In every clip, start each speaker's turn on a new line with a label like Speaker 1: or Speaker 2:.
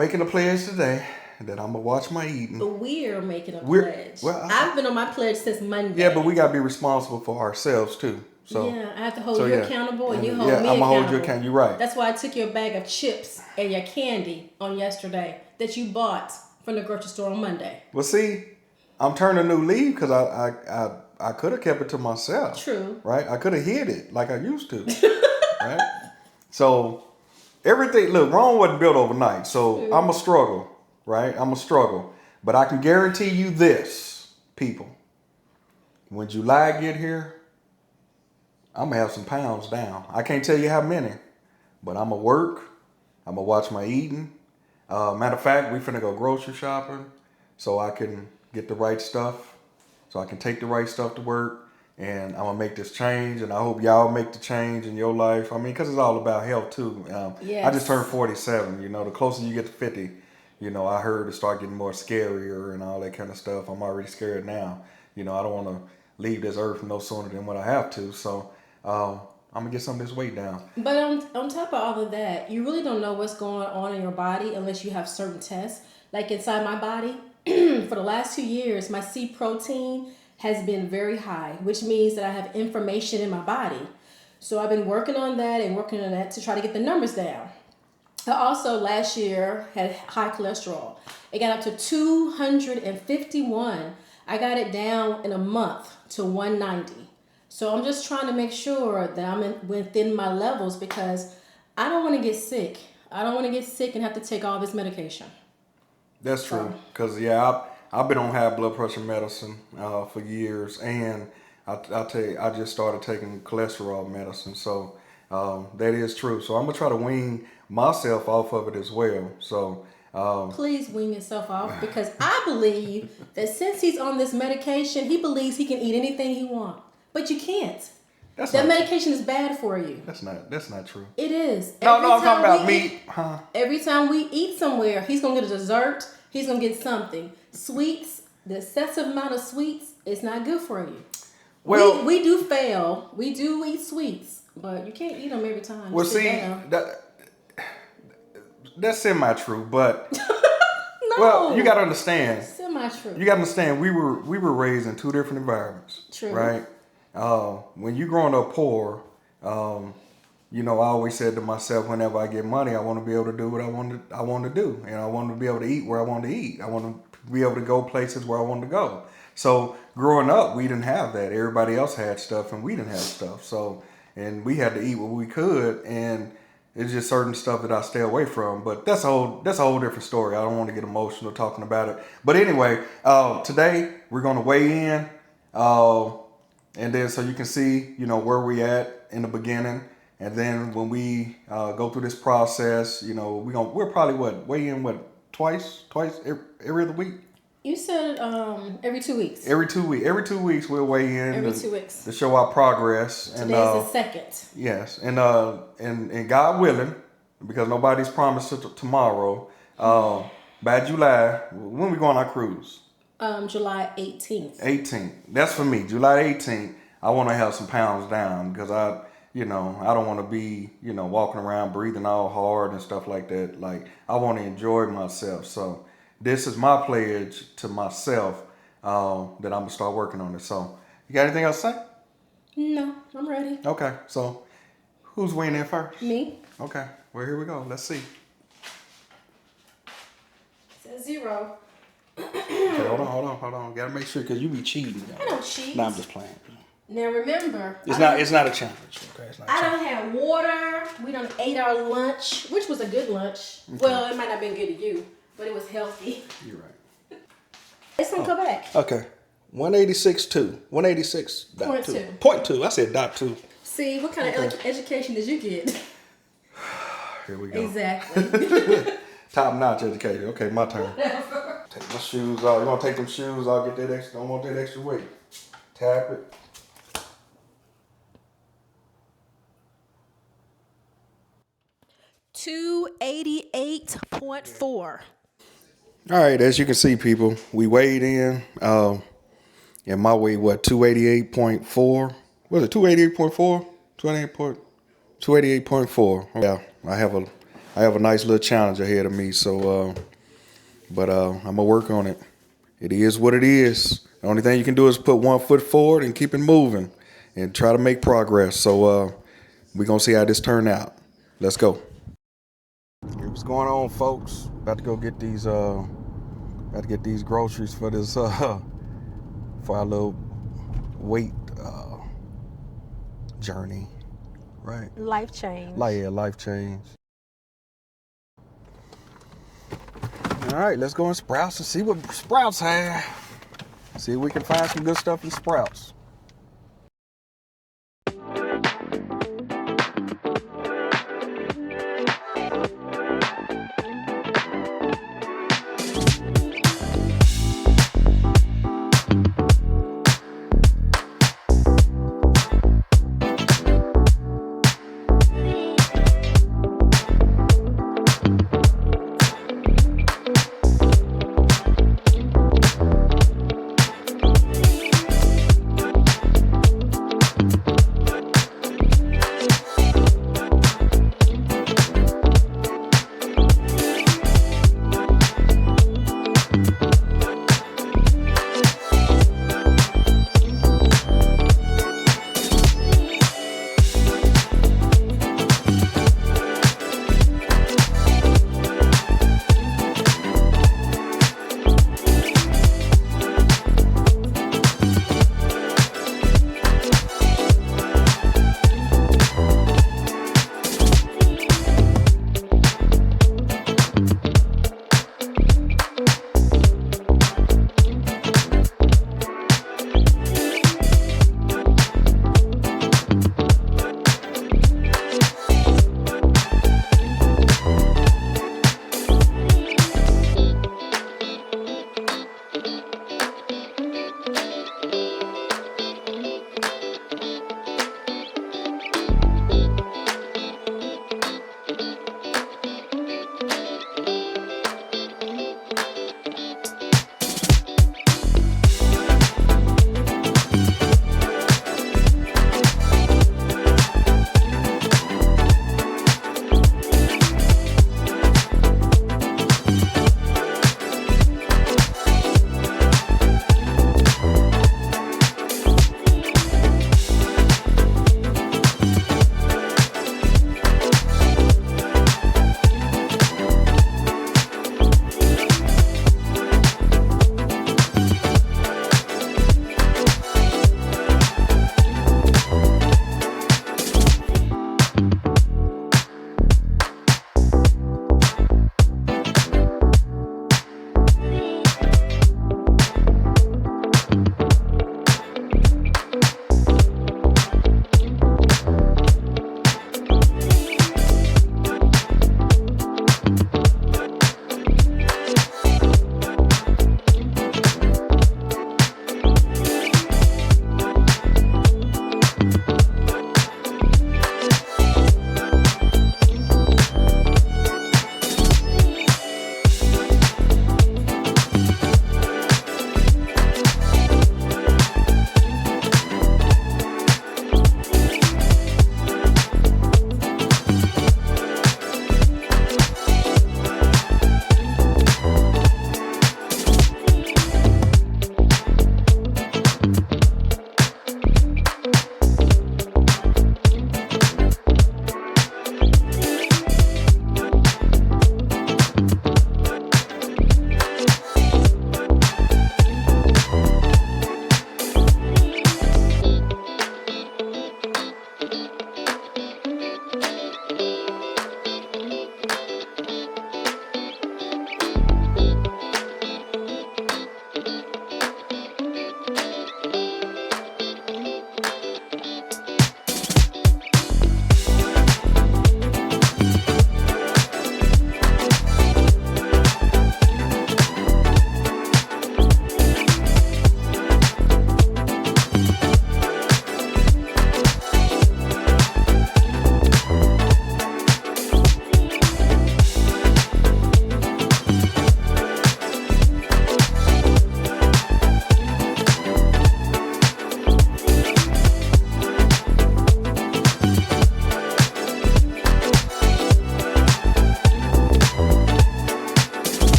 Speaker 1: making a pledge today that I'm gonna watch my eating.
Speaker 2: But we're making a pledge.
Speaker 1: Well,
Speaker 2: I've been on my pledge since Monday.
Speaker 1: Yeah, but we gotta be responsible for ourselves too. So
Speaker 2: yeah, I have to hold you accountable, and you hold me
Speaker 1: I'm
Speaker 2: accountable.
Speaker 1: gonna hold you accountable. You're right.
Speaker 2: That's why I took your bag of chips and your candy on yesterday that you bought from the grocery store on Monday.
Speaker 1: Well, see, I'm turning a new leaf because I could have kept it to myself.
Speaker 2: True.
Speaker 1: Right? I could have hid it like I used to. Right? So everything, look, Rome wasn't built overnight. So I'm a struggle. Right? I'm a struggle. But I can guarantee you this, people. When July get here, I'm going to have some pounds down. I can't tell you how many, but I'm going to work. I'm going to watch my eating. Matter of fact, we finna go grocery shopping so I can get the right stuff, so I can take the right stuff to work, and I'm going to make this change, and I hope y'all make the change in your life. I mean, because it's all about health, too.
Speaker 2: Yes.
Speaker 1: I just turned 47. You know, the closer you get to 50, you know, I heard it start getting more scarier and all that kind of stuff. I'm already scared now. You know, I don't want to leave this earth no sooner than what I have to, so I'm gonna get some of this weight down.
Speaker 2: But on top of all of that, you really don't know what's going on in your body unless you have certain tests. Like inside my body, for the last 2 years, my C protein has been very high, which means that I have inflammation in my body. So I've been working on that to try to get the numbers down. I also last year had high cholesterol. It got up to 251. I got it down in a month to 190. So I'm just trying to make sure that I'm within my levels because I don't want to get sick. I don't want to get sick and have to take all this medication.
Speaker 1: That's true. Because, I've been on high blood pressure medicine for years. And I'll tell you, I just started taking cholesterol medicine. So that is true. So I'm going to try to wean myself off of it as well. So
Speaker 2: please wean yourself off because I believe that since he's on this medication, he believes he can eat anything he wants. But you can't. That medication is bad for you.
Speaker 1: That's not true.
Speaker 2: It is.
Speaker 1: No, I'm talking about meat.
Speaker 2: Every time we eat somewhere, he's going to get a dessert. He's going to get something. Sweets, the excessive amount of sweets, it's not good for you. Well, we do fail. We do eat sweets, but you can't eat them every time.
Speaker 1: Well, see, that's semi-true, but...
Speaker 2: No.
Speaker 1: Well, you got to understand.
Speaker 2: Semi-true.
Speaker 1: You got to understand, we were raised in two different environments.
Speaker 2: True.
Speaker 1: Right? When you growing up poor, you know, I always said to myself, whenever I get money, I want to be able to do what I want to do. And I want to be able to eat where I want to eat. I want to be able to go places where I want to go. So growing up, we didn't have that. Everybody else had stuff and we didn't have stuff. So, and we had to eat what we could. And it's just certain stuff that I stay away from. But that's a whole different story. I don't want to get emotional talking about it. But anyway, today we're going to weigh in. And then so you can see, you know, where we at in the beginning. And then when we go through this process, you know, we'll probably weigh in twice every other week.
Speaker 2: You said every 2 weeks.
Speaker 1: Every 2 weeks. Every 2 weeks we'll weigh in.
Speaker 2: Every 2 weeks.
Speaker 1: To show our progress.
Speaker 2: Today's the second.
Speaker 1: Yes. And God willing, because nobody's promised tomorrow, by July, when we go on our cruise?
Speaker 2: July 18th.
Speaker 1: 18th. That's for me. July 18th. I want to have some pounds down because I don't want to be, walking around breathing all hard and stuff like that. Like, I want to enjoy myself. So this is my pledge to myself that I'm going to start working on it. So you got anything else to say?
Speaker 2: No, I'm ready.
Speaker 1: Okay. So who's weighing in first?
Speaker 2: Me.
Speaker 1: Okay. Well, here we go. Let's see.
Speaker 2: It says 0.
Speaker 1: Okay, hold on. Gotta make sure because you be cheating.
Speaker 2: I don't cheat.
Speaker 1: No, I'm just playing.
Speaker 2: Now remember,
Speaker 1: it's not a challenge. Okay, it's not.
Speaker 2: I done had water. We done ate our lunch, which was a good lunch. Okay. Well, it might not have been good to you, but it was healthy.
Speaker 1: You're right.
Speaker 2: It's gonna come back.
Speaker 1: Okay, 186.2. 186.2. Point two. I said .2.
Speaker 2: See, what kind of education did you get?
Speaker 1: Here we go.
Speaker 2: Exactly.
Speaker 1: Top notch education. Okay, my turn. Take my shoes off. You want to take them shoes off? Get that extra. Don't want that extra weight. Tap it.
Speaker 2: $288.4.
Speaker 1: All right, as you can see, people, we weighed in. And my weight, 288.4? Was it 288.4? 288.4. Yeah, I have I have a nice little challenge ahead of me. So, but I'm gonna work on it. It is what it is. The only thing you can do is put one foot forward and keep it moving, and try to make progress. So we're gonna see how this turn out. Let's go. Hey, what's going on, folks? About to go get these groceries for this for our little weight journey, right?
Speaker 2: Life change.
Speaker 1: Life change. All right, let's go in Sprouts and see what Sprouts have. See if we can find some good stuff in Sprouts.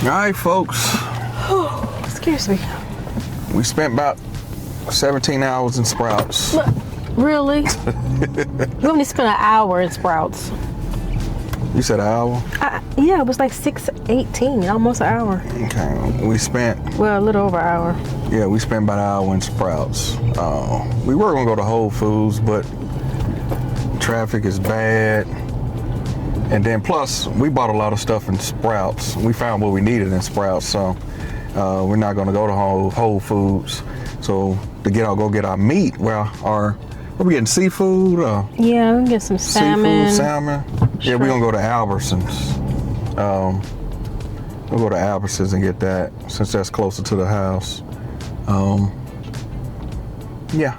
Speaker 1: All right, folks.
Speaker 2: Excuse me.
Speaker 1: We spent about 17 hours in Sprouts.
Speaker 2: Look, really? We only spent an hour in Sprouts.
Speaker 1: You said an hour?
Speaker 2: Yeah, it was like 6:18, almost an hour.
Speaker 1: Okay, we spent...
Speaker 2: Well, a little over an hour.
Speaker 1: Yeah, we spent about an hour in Sprouts. We were gonna go to Whole Foods, but traffic is bad. And then plus, we bought a lot of stuff in Sprouts. We found what we needed in Sprouts, so we're not gonna go to Whole Foods. So to go get our meat, are we getting seafood?
Speaker 2: Yeah, we can get some salmon.
Speaker 1: Seafood, salmon. Yeah, we're gonna go to Albertsons. We'll go to Albertsons and get that since that's closer to the house. Yeah.